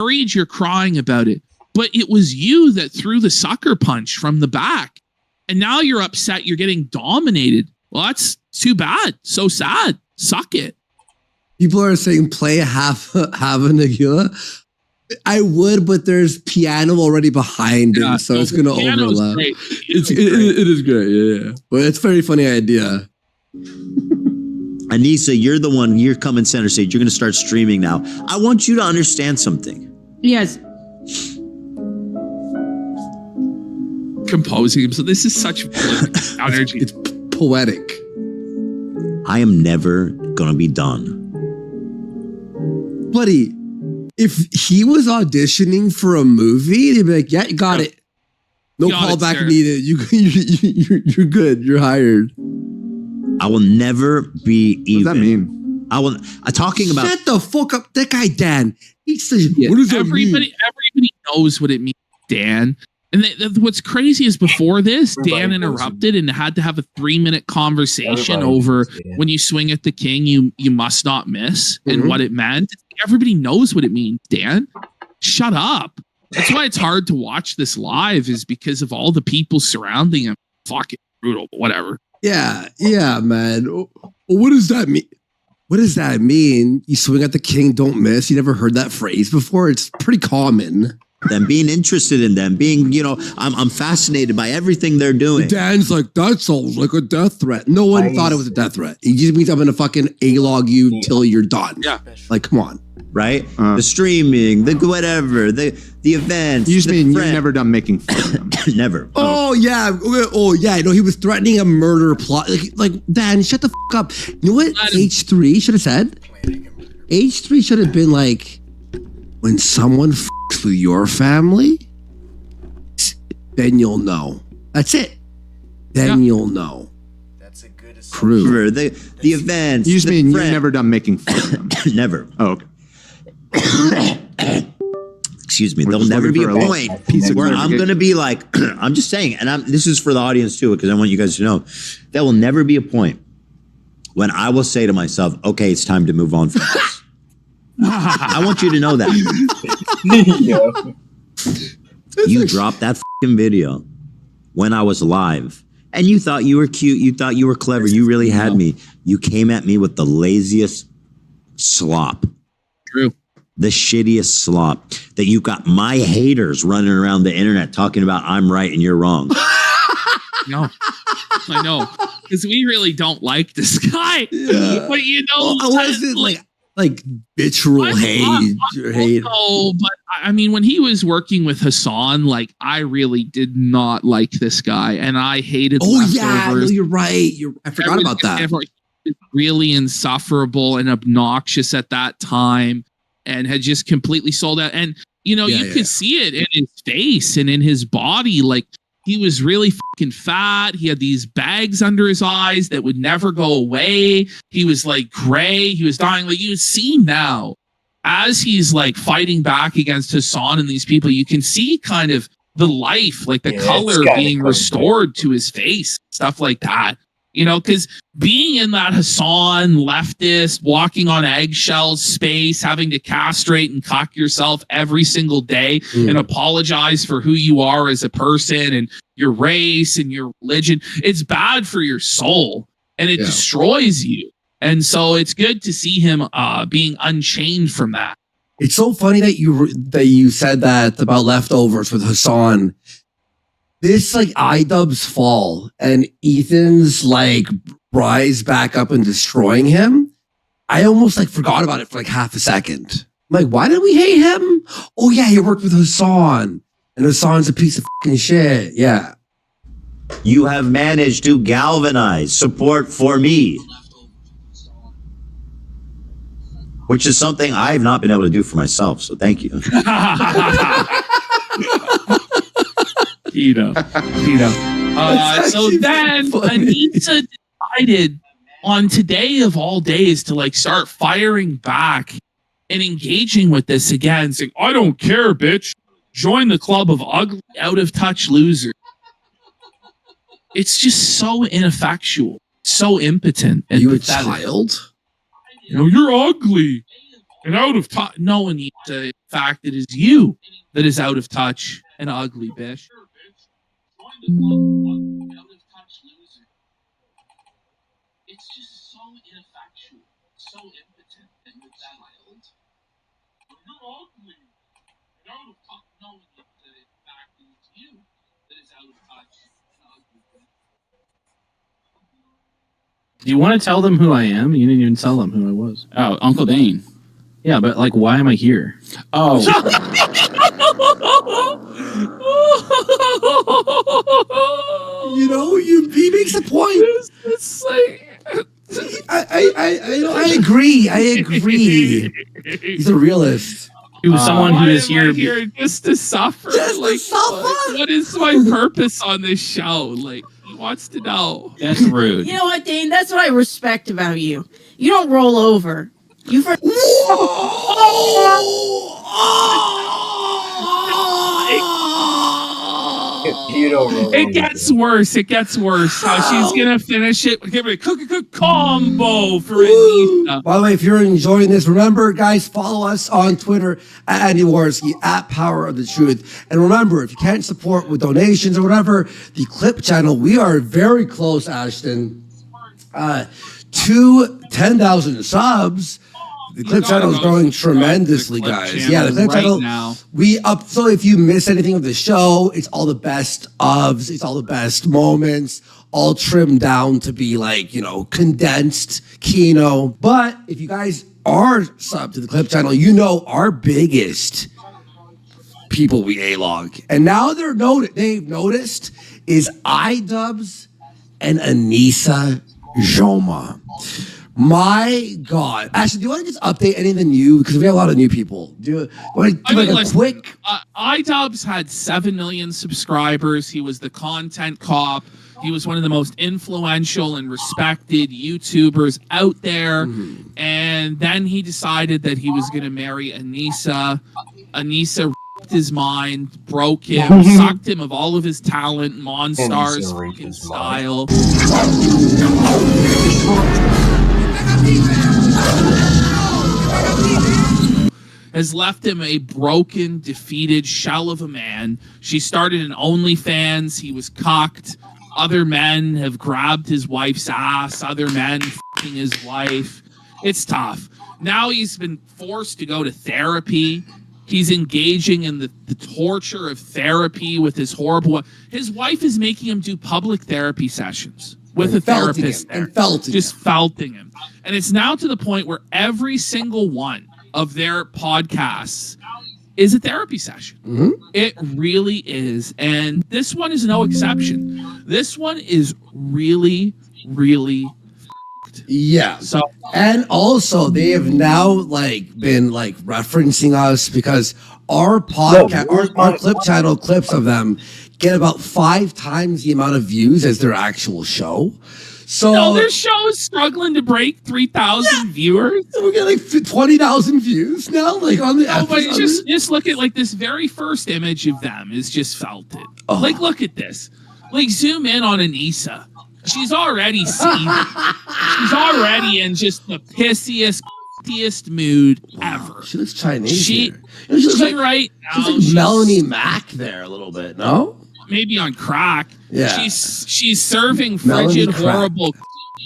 worried, you're crying about it. But it was you that threw the sucker punch from the back. And now you're upset, you're getting dominated. Well, that's too bad. So sad. Suck it. People are saying play half a Nagila. I would, but there's piano already behind him, so it's going to overlap. It is great, yeah. But it's a very funny idea. Anissa, you're the one, you're coming center stage. You're going to start streaming now. I want you to understand something. Yes. Composing him. So this is such energy. It's poetic. I am never going to be done. Buddy, if he was auditioning for a movie, they'd be like, yeah, you got it. No callback needed. You're good. You're hired. I will never be even. What does that mean? I'm talking about. Shut the fuck up. That guy, Dan. What does that mean? Everybody knows what it means, Dan. And what's crazy is before this, Dan interrupted and had to have a 3-minute conversation over when you swing at the king, you must not miss and what it meant. Everybody knows what it means, Dan. Shut up. That's why it's hard to watch this live, is because of all the people surrounding him. Fucking brutal, but whatever. Yeah, man. What does that mean? What does that mean? You swing at the king, don't miss. You never heard that phrase before? It's pretty common. Them being interested in them, being, I'm fascinated by everything they're doing. Dan's like, that sounds like a death threat. No one thought it was a death threat. He just means I'm going to fucking A-log you till you're done. Yeah. Like, come on. Right? The streaming, the whatever, the events. You just mean you're never done making fun of them. Never. Oh, yeah. No, he was threatening a murder plot. Like, Dan, shut the fuck up. You know what H3 should have said? H3 should have been like, when someone fucks with your family, then you'll know. That's it. Then you'll know. That's a good crew. The events. You just mean you're never done making fun of them. Never. Oh, okay. Excuse me. There'll never be a point where I'm going to be like, I'm just saying, and this is for the audience too, because I want you guys to know, there will never be a point when I will say to myself, okay, it's time to move on from this. I want you to know that. You dropped that fucking video when I was live, and you thought you were cute. You thought you were clever. You really had me. You came at me with the laziest slop. True. The shittiest slop that you got my haters running around the internet talking about I'm right and you're wrong. No, I know. Because we really don't like this guy. Yeah. But like bitchral hate. No, but I mean, when he was working with Hassan, like, I really did not like this guy, and I hated. Oh yeah, no, you're right. I forgot about that. Really insufferable and obnoxious at that time, and had just completely sold out. And you could see it in his face and in his body, like. He was really fucking fat. He had these bags under his eyes that would never go away. He was like gray. He was dying. Like, you see now, as he's like fighting back against Hassan and these people, you can see kind of the life, like the color being restored to his face, stuff like that. Because being in that Hassan leftist, walking on eggshells space, having to castrate and cock yourself every single day and apologize for who you are as a person and your race and your religion, it's bad for your soul and it destroys you. And so it's good to see him being unchained from that. It's so funny that you said that about leftovers with Hassan. This like iDubbbz's fall and Ethan's like rise back up and destroying him. I almost like forgot about it for like half a second. I'm like, why did we hate him? Oh yeah, he worked with Hassan, and Hassan's a piece of fucking shit. Yeah. You have managed to galvanize support for me, which is something I've not been able to do for myself. So thank you. So then Anissa decided on today of all days to like start firing back and engaging with this again, saying, I don't care, bitch. Join the club of ugly, out of touch losers. It's just so ineffectual, so impotent. And you a pathetic. child? You're ugly. and out of touch. No, Anita, in fact, it is you that is out of touch and ugly, bitch. It's just so ineffectual, so impotent, and with that wild. You're ugly. And out of touch. No, Anita, in fact, it is you that is out of touch and ugly, bitch. Do you want to tell them who I am? You didn't even tell them who I was. Oh, Uncle Dane. Yeah, but like, why am I here? Oh. You know, he makes a point. It's like I agree. He's a realist. To someone who is here just to suffer. Just to suffer? What is my purpose on this show? Like, he wants to know. That's rude. You know what, Dane? That's what I respect about you. You don't roll over. You for It gets worse. It gets worse. How she's gonna finish it. Give it a cook combo for Anita. By the way, if you're enjoying this, remember, guys, follow us on Twitter at Andy Warski, at Power of the Truth. And remember, if you can't support with donations or whatever, the Clip channel, we are very close, Ashton, to 10,000 subs. The Clip channel is growing tremendously, guys. Yeah, the Clip channel. Now. So if you miss anything of the show, it's all the best ofs, it's all the best moments, all trimmed down to be like, you know, condensed Kino. But if you guys are subbed to the Clip channel, you know our biggest people we A-log. And now they've noticed is iDubbbz and Anissa Joma. My God. Ashley, do you want to just update anything new? Because we have a lot of new people. Do you want to do a quick... iDubbbz had 7 million subscribers. He was the content cop. He was one of the most influential and respected YouTubers out there. Mm-hmm. And then he decided that he was going to marry Anissa. Anissa ripped his mind, broke him, sucked him of all of his talent, Monstars fucking style. Has left him a broken, defeated shell of a man. She started an OnlyFans. He was cocked. Other men have grabbed his wife's ass. Other men fucking his wife. It's tough. Now he's been forced to go to therapy. He's engaging in the torture of therapy with his horrible... His wife is making him do public therapy sessions with a therapist there. Just felting him. And it's now to the point where every single one of their podcasts is a therapy session. Mm-hmm. It really is. And this one is no exception. This one is really, really fucked. Yeah. So, and also they have now been referencing us because our podcast, our Clip channel clips of them get about 5 times the amount of views as their actual show. So no, their show is struggling to break 3,000 viewers. So we get 20,000 views now, on the episode. But just look at this very first image of them is just felted. Oh. Look at this. Zoom in on Anissa. She's already seething. She's already in just the pissiest mood ever. She looks Chinese. She looks like right now. She's Melanie Mac there a little bit. No. Maybe on crack. Yeah. She's serving frigid, horrible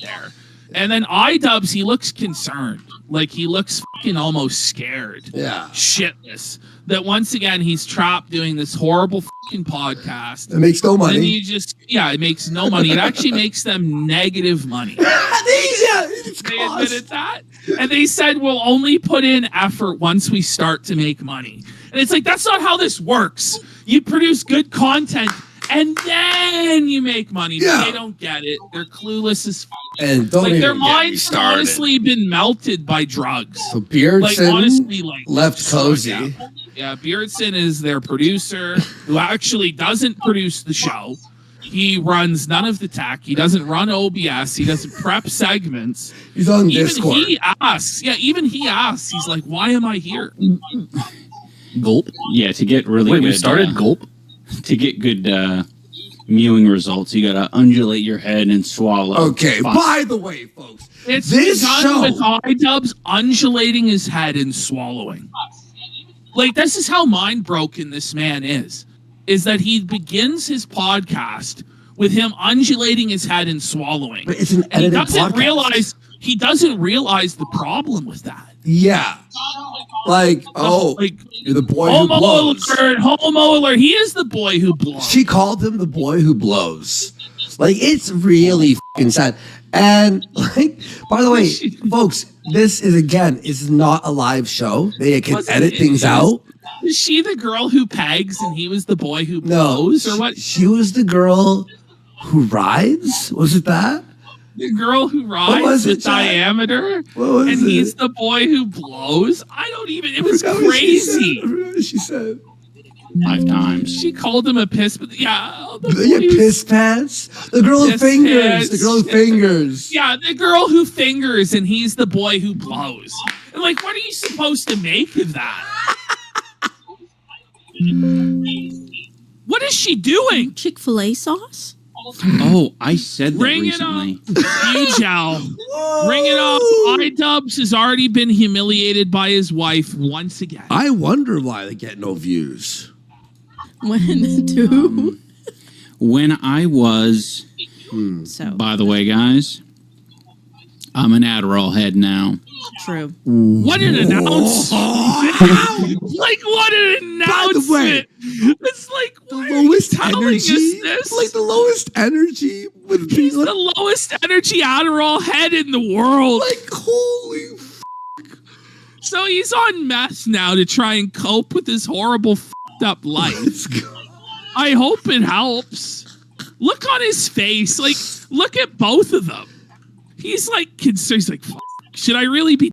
there. And then iDubbbz, he looks concerned. He looks fucking almost scared. Yeah. Shitless. That once again, he's trapped doing this horrible fucking podcast. It makes no money. And it makes no money. It actually makes them negative money. They admitted that. And they said, we'll only put in effort once we start to make money. And it's that's not how this works. You produce good content and then you make money. Yeah. But they don't get it. They're clueless as fuck. And don't their minds have honestly been melted by drugs. So Beardson left Cozy. Yeah, Beardson is their producer who actually doesn't produce the show. He runs none of the tech. He doesn't run OBS. He doesn't prep segments. He's on Discord. Even he asks. He's like, why am I here? Gulp. Yeah, to get really good. We started Gulp? To get good mewing results. You gotta undulate your head and swallow. Okay, by the way, folks, It's this done show with iDubbbz undulating his head and swallowing. Like, this is how mind broken this man is that he begins his podcast with him undulating his head and swallowing. But it's an edited podcast. He doesn't realize the problem with that. Yeah. Like, you're the boy who homo blows. alert, homo alert. He is the boy who blows. She called him the boy who blows. Like, it's really fucking sad. And, like, by the way, folks, this is not a live show. They can edit things out. Is she the girl who pegs and he was the boy who blows? Or what? She was the girl who rides? Was it that? The girl who rides with diameter? And he's the boy who blows? I don't even... It was crazy. She said 5 times. She called him a piss... Yeah. Piss pants? The girl who fingers. The girl who fingers. Yeah, the girl who fingers and he's the boy who blows. And like, what are you supposed to make of that? What is she doing? Chick-fil-A sauce? Oh, I said that Ring recently. it up. Huge Al. Ring it up. iDubbbz has already been humiliated by his wife once again. I wonder why they get no views. When I was, by the way, guys, I'm an Adderall head now. True. What an announcement! Like, what an announcement! By the way, it's like, the lowest energy. This? Like the lowest energy. He's the lowest energy Adderall head in the world. Like, holy fuck. So he's on meth now to try and cope with his horrible fucked up life. I hope it helps. Look on his face. Like, look at both of them. He's like concerned. He's like, should I really be